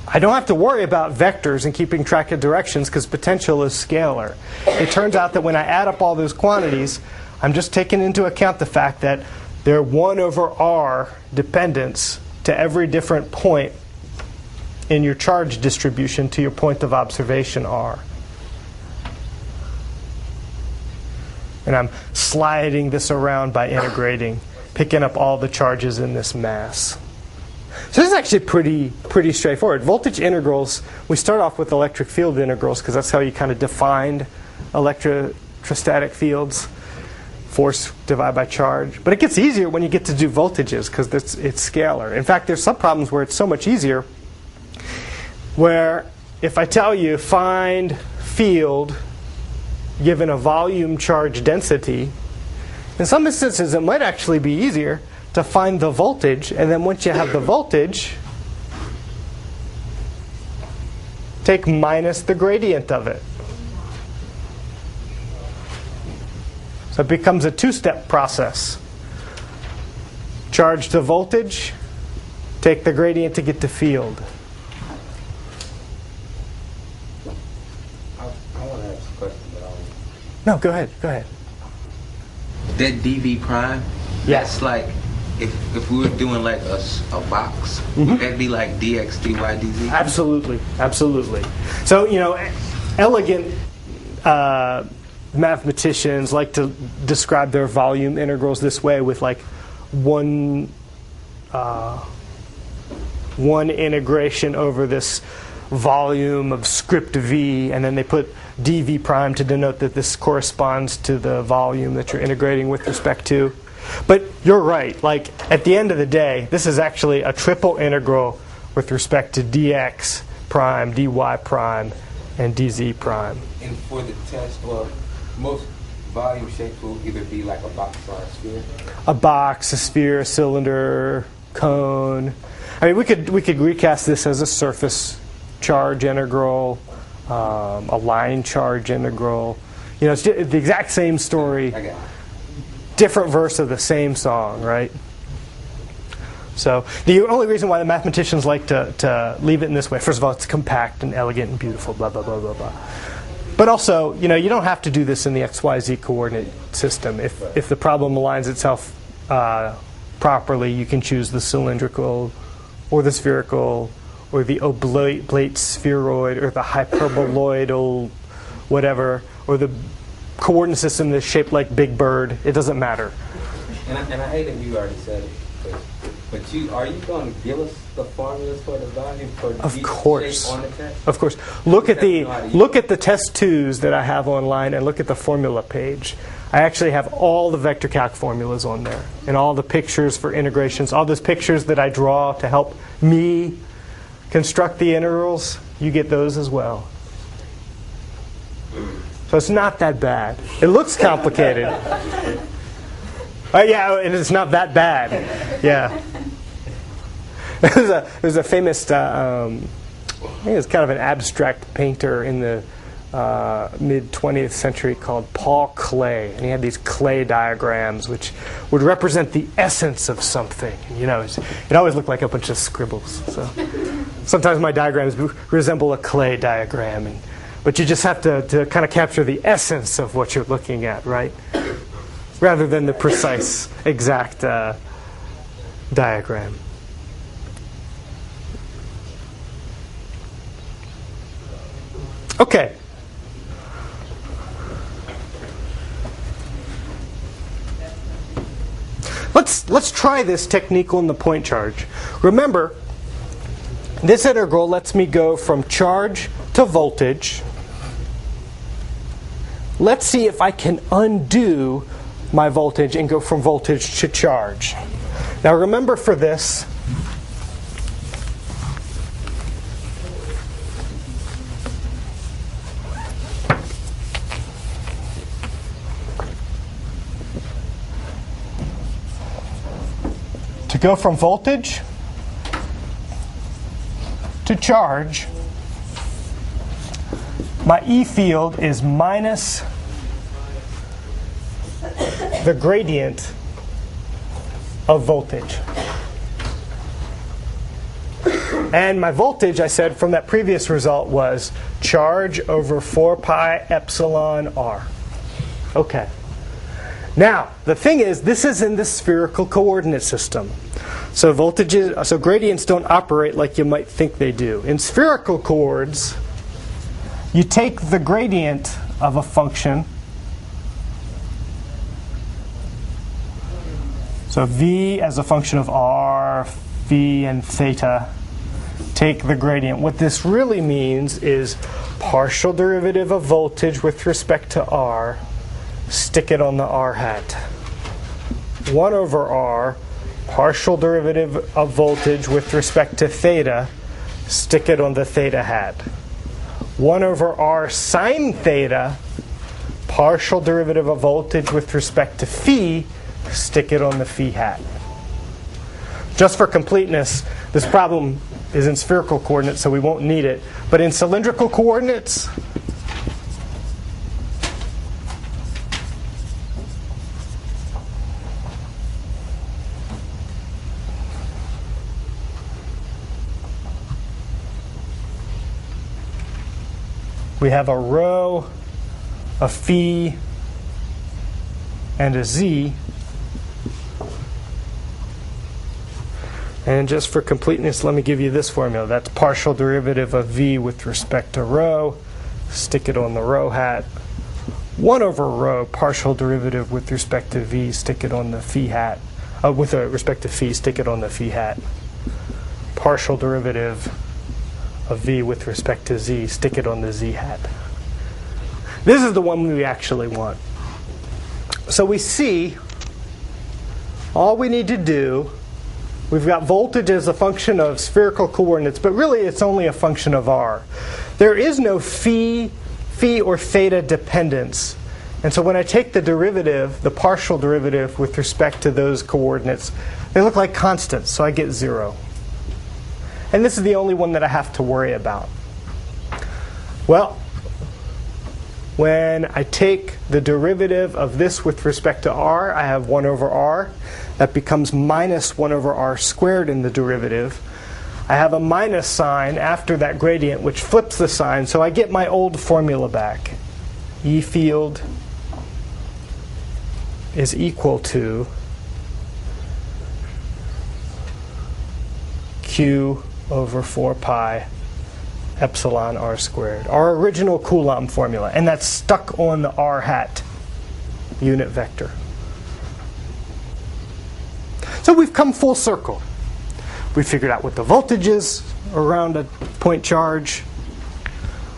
I don't have to worry about vectors and keeping track of directions because potential is scalar. It turns out that when I add up all those quantities, I'm just taking into account the fact that they're 1 over r dependence to every different point in your charge distribution to your point of observation r. And I'm sliding this around by integrating, picking up all the charges in this mass. So this is actually pretty straightforward. Voltage integrals, we start off with electric field integrals because that's how you kind of defined electrostatic fields. Force divided by charge. But it gets easier when you get to do voltages because it's scalar. In fact, there's some problems where it's so much easier where if I tell you find field given a volume charge density, in some instances it might actually be easier to find the voltage, and then once you have the voltage, take minus the gradient of it. So it becomes a two-step process. Charge to voltage, take the gradient to get to field. I want to ask a question, but No, go ahead. Go ahead. that dv prime, that's like if we were doing like a box, would that be like dx dy dz? Absolutely, absolutely. So, elegant mathematicians like to describe their volume integrals this way, with like one integration over this volume of script v, and then they put dv prime to denote that this corresponds to the volume that you're integrating with respect to. But you're right. Like, at the end of the day, this is actually a triple integral with respect to dx prime, dy prime, and dz prime. And for the test, well, most volume shapes will either be like a box or a sphere. A box, a sphere, a cylinder, cone. I mean, we could recast this as a surface charge integral, a line charge integral. It's the exact same story, different verse of the same song, right? So the only reason why the mathematicians like to leave it in this way, first of all, it's compact and elegant and beautiful, blah, blah, blah, blah, blah. But also, you don't have to do this in the XYZ coordinate system. If the problem aligns itself properly, you can choose the cylindrical or the spherical or the oblate spheroid or the hyperboloidal whatever, or the coordinate system that's shaped like Big Bird. It doesn't matter. And I hate that you already said it, but are you going to give us the formulas for the volume for each shape on the test? Of course. Look at the test 2s that I have online, and look at the formula page. I actually have all the vector calc formulas on there, and all the pictures for integrations, all those pictures that I draw to help me construct the integrals. You get those as well. So it's not that bad. It looks complicated. Yeah, and it's not that bad. Yeah. There's a famous, I think it was kind of an abstract painter in the mid-20th century called Paul Klee, and he had these clay diagrams which would represent the essence of something. It always looked like a bunch of scribbles. So sometimes my diagrams resemble a clay diagram, but you just have to kind of capture the essence of what you're looking at, right? Rather than the precise, exact diagram. Okay. Let's try this technique on the point charge. Remember, this integral lets me go from charge to voltage. Let's see if I can undo my voltage and go from voltage to charge. Now remember, for this, to go from voltage to charge, my E field is minus the gradient of voltage. And my voltage, I said from that previous result, was charge over 4 pi epsilon r. Okay. Now, the thing is, this is in the spherical coordinate system. So gradients don't operate like you might think they do. In spherical coords, you take the gradient of a function. So v as a function of r, phi, and theta. Take the gradient. What this really means is partial derivative of voltage with respect to r. Stick it on the r hat. 1 over r, partial derivative of voltage with respect to theta. Stick it on the theta hat. 1 over r sine theta, partial derivative of voltage with respect to phi. Stick it on the phi hat. Just for completeness, this problem is in spherical coordinates, so we won't need it. But in cylindrical coordinates, we have a rho, a phi, and a Z. And just for completeness, let me give you this formula. That's partial derivative of V with respect to rho. Stick it on the rho hat. 1 over rho, partial derivative with respect to V, stick it on the phi hat. With respect to phi, stick it on the phi hat. Partial derivative of V with respect to Z, stick it on the Z hat. This is the one we actually want. So we see all we need to do, we've got voltage as a function of spherical coordinates, but really it's only a function of r. There is no phi or theta dependence. And so when I take the derivative, the partial derivative with respect to those coordinates, they look like constants, so I get 0. And this is the only one that I have to worry about. Well, when I take the derivative of this with respect to r, I have 1 over r. That becomes minus 1 over r squared in the derivative. I have a minus sign after that gradient, which flips the sign, so I get my old formula back. E field is equal to Q over 4 pi epsilon r squared, our original Coulomb formula, and that's stuck on the r hat unit vector. So we've come full circle. We figured out what the voltage is around a point charge.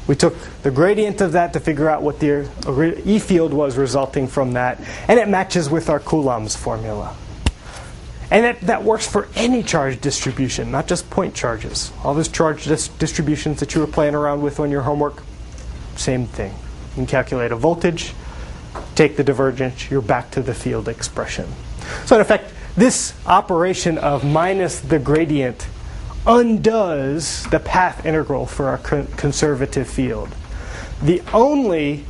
We took the gradient of that to figure out what the E field was resulting from that, and it matches with our Coulomb's formula. And that works for any charge distribution, not just point charges. All those charge distributions that you were playing around with on your homework, same thing. You can calculate a voltage, take the divergence, you're back to the field expression. So in effect, this operation of minus the gradient undoes the path integral for our conservative field. The only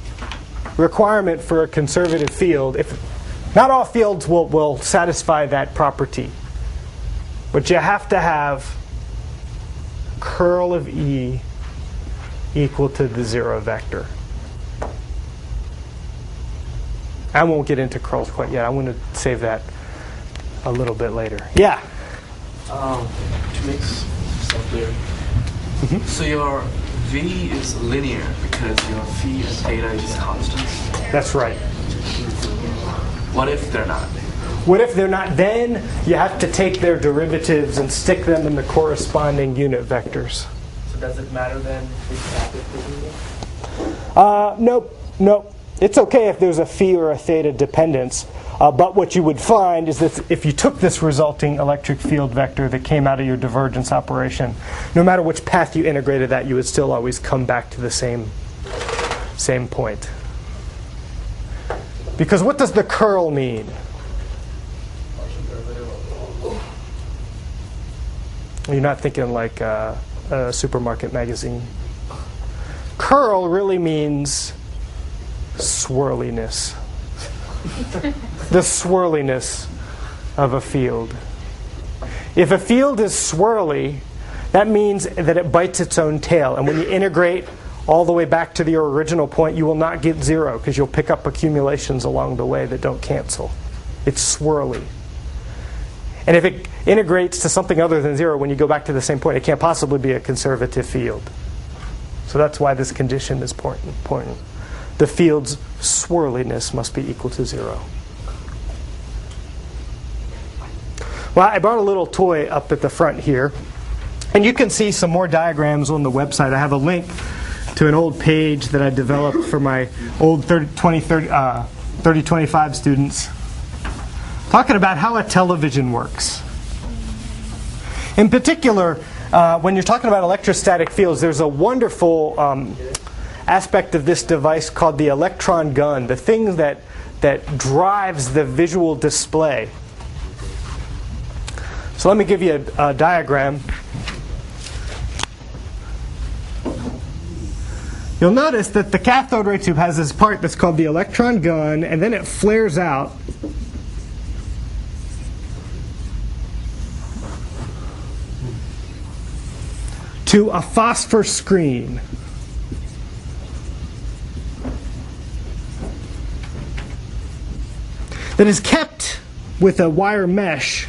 requirement for a conservative field, not all fields will satisfy that property, but you have to have curl of E equal to the 0 vector. I won't get into curls quite yet. I'm going to save that a little bit later. Yeah? To make stuff clear. So your V is linear because your phi and theta is constants. That's right. What if they're not? What if they're not? Then you have to take their derivatives and stick them in the corresponding unit vectors. So does it matter then if Nope. It's okay if there's a phi or a theta dependence. But what you would find is that if you took this resulting electric field vector that came out of your divergence operation, no matter which path you integrated that, you would still always come back to the same point. Because what does the curl mean? You're not thinking like a supermarket magazine. Curl really means swirliness. The swirliness of a field. If a field is swirly, that means that it bites its own tail. And when you integrate all the way back to your original point, you will not get 0 because you'll pick up accumulations along the way that don't cancel. It's swirly. And if it integrates to something other than 0, when you go back to the same point, it can't possibly be a conservative field. So that's why this condition is important. The field's swirliness must be equal to 0. Well, I brought a little toy up at the front here. And you can see some more diagrams on the website. I have a link to an old page that I developed for my old 3025 students, talking about how a television works. In particular, when you're talking about electrostatic fields, there's a wonderful aspect of this device called the electron gun, the thing that drives the visual display. So let me give you a diagram. You'll notice that the cathode ray tube has this part that's called the electron gun, and then it flares out to a phosphor screen. that is kept with a wire mesh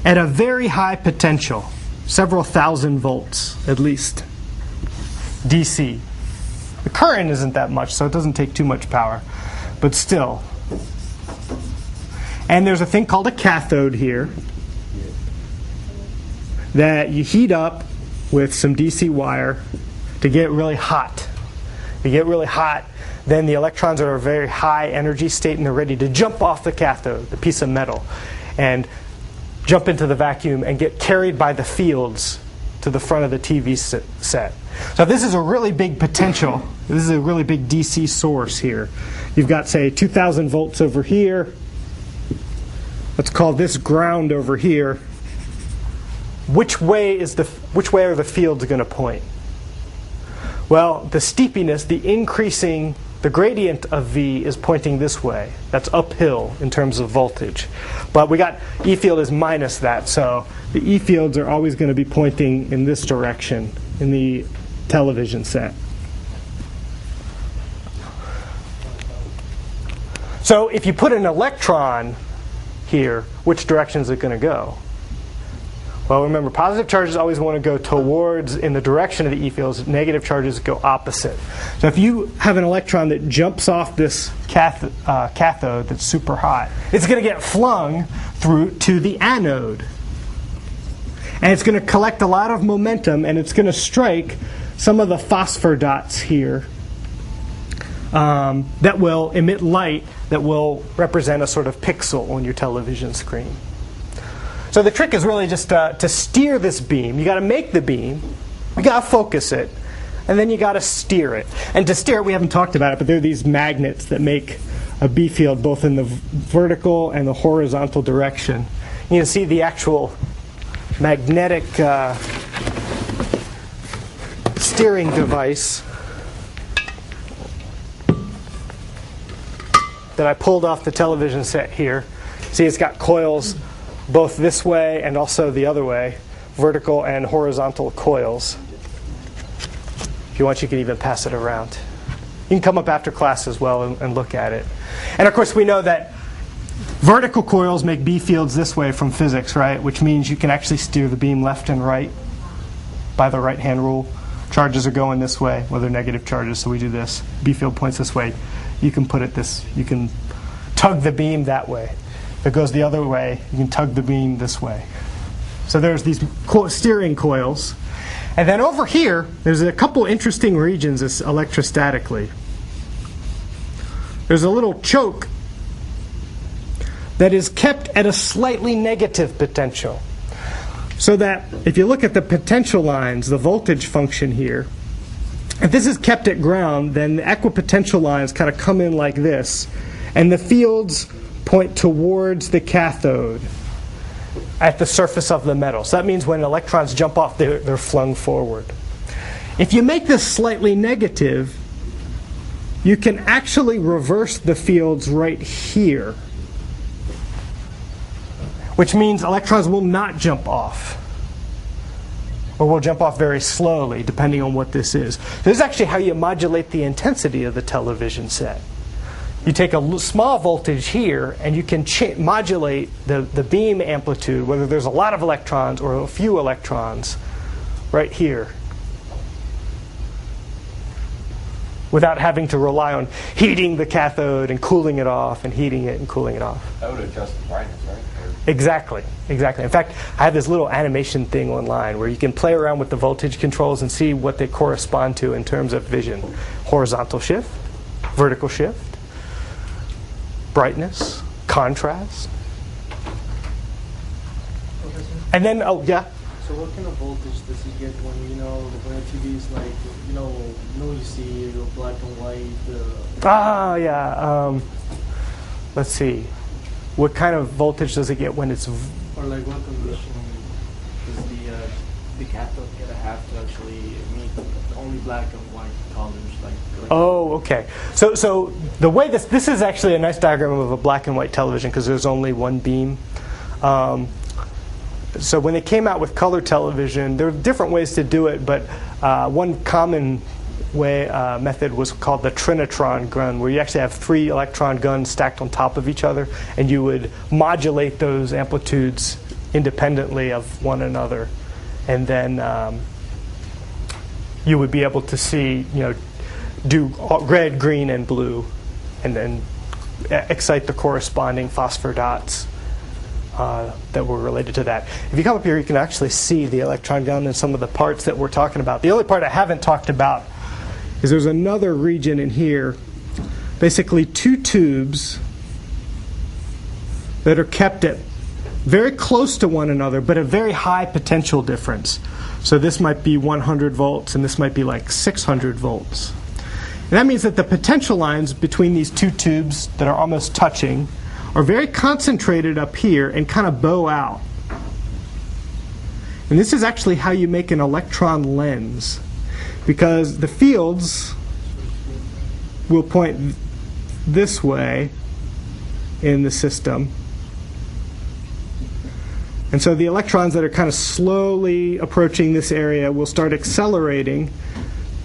at a very high potential, several thousand volts at least, DC. The current isn't that much, so it doesn't take too much power, but still. And there's a thing called a cathode here that you heat up with some DC wire to get really hot. You get really hot, then the electrons are at a very high energy state and they're ready to jump off the cathode, the piece of metal, and jump into the vacuum and get carried by the fields to the front of the TV set. So this is a really big potential. This is a really big DC source here. You've got, say, 2,000 volts over here. Let's call this ground over here. Which way are the fields going to point? Well, the steepiness, the gradient of V is pointing this way. That's uphill in terms of voltage. But we got E field is minus that, so the E fields are always going to be pointing in this direction in the television set. So if you put an electron here, which direction is it going to go? Well, remember, positive charges always want to go towards, in the direction of the E fields. Negative charges go opposite. So if you have an electron that jumps off this cathode that's super hot, it's going to get flung through to the anode. And it's going to collect a lot of momentum, and it's going to strike some of the phosphor dots here that will emit light that will represent a sort of pixel on your television screen. So the trick is really just to steer this beam. You got to make the beam, you got to focus it, and then you got to steer it. And to steer it, we haven't talked about it, but there are these magnets that make a B field both in the vertical and the horizontal direction. You can see the actual magnetic steering device that I pulled off the television set here. See, it's got coils both this way and also the other way, vertical and horizontal coils. If you want, you can even pass it around. You can come up after class as well and look at it. And of course, we know that vertical coils make B fields this way from physics, right? Which means you can actually steer the beam left and right by the right-hand rule. Charges are going this way, well, they're negative charges, so we do this. B field points this way. You can put it this, you can tug the beam that way. If it goes the other way, you can tug the beam this way. So there's these steering coils. And then over here, there's a couple interesting regions electrostatically. There's a little choke that is kept at a slightly negative potential. So that if you look at the potential lines, the voltage function here, if this is kept at ground, then the equipotential lines kind of come in like this, and the fields point towards the cathode at the surface of the metal. So that means when electrons jump off, they're flung forward. If you make this slightly negative, you can actually reverse the fields right here, which means electrons will not jump off, or will jump off very slowly, depending on what this is. This is actually how you modulate the intensity of the television set. You take a small voltage here, and you can modulate the beam amplitude, whether there's a lot of electrons or a few electrons, right here, without having to rely on heating the cathode and cooling it off and heating it and cooling it off. That would adjust the brightness, right? Exactly. In fact, I have this little animation thing online where you can play around with the voltage controls and see what they correspond to in terms of vision. Horizontal shift, vertical shift, brightness, contrast. And then, oh yeah? So what kind of voltage does he get when when a TV is like, noisy or black and white? Yeah. Let's see. What kind of voltage does it get when it's... Or like what condition does the cathode get a have to actually meet only black and white colors? Oh, okay. So the way this is actually a nice diagram of a black and white television because there's only one beam. So when they came out with color television, there are different ways to do it, but one common method was called the trinitron gun, where you actually have 3 electron guns stacked on top of each other, and you would modulate those amplitudes independently of one another, and then you would be able to see, do red, green, and blue, and then excite the corresponding phosphor dots that were related to that. If you come up here, you can actually see the electron gun and some of the parts that we're talking about. The only part I haven't talked about is there's another region in here, basically 2 tubes that are kept at very close to one another, but a very high potential difference. So this might be 100 volts, and this might be like 600 volts. And that means that the potential lines between these 2 tubes that are almost touching are very concentrated up here and kind of bow out. And this is actually how you make an electron lens, because the fields will point this way in the system. And so the electrons that are kind of slowly approaching this area will start accelerating.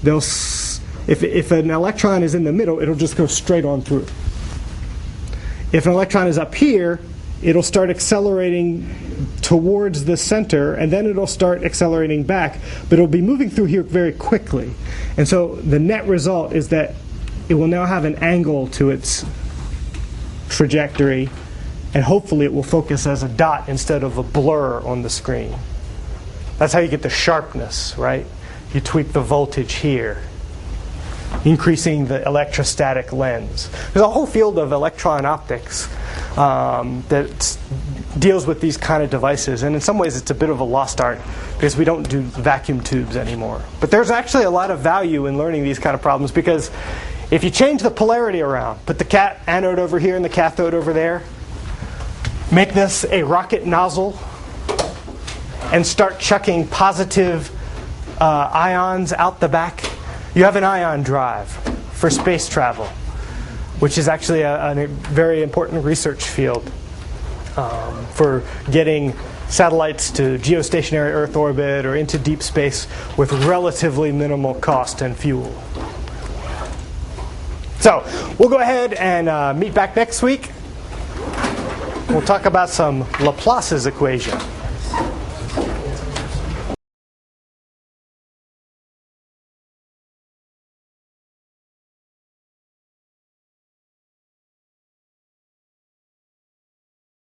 If an electron is in the middle, it'll just go straight on through. If an electron is up here, it'll start accelerating towards the center, and then it'll start accelerating back, but it'll be moving through here very quickly. And so the net result is that it will now have an angle to its trajectory, and hopefully it will focus as a dot instead of a blur on the screen. That's how you get the sharpness, right? You tweak the voltage here, increasing the electrostatic lens. There's a whole field of electron optics that deals with these kind of devices, and in some ways it's a bit of a lost art because we don't do vacuum tubes anymore. But there's actually a lot of value in learning these kind of problems, because if you change the polarity around, put the anode over here and the cathode over there, make this a rocket nozzle, and start chucking positive ions out the back, you have an ion drive for space travel, which is actually a very important research field for getting satellites to geostationary Earth orbit or into deep space with relatively minimal cost and fuel. So we'll go ahead and meet back next week. We'll talk about some Laplace's equation.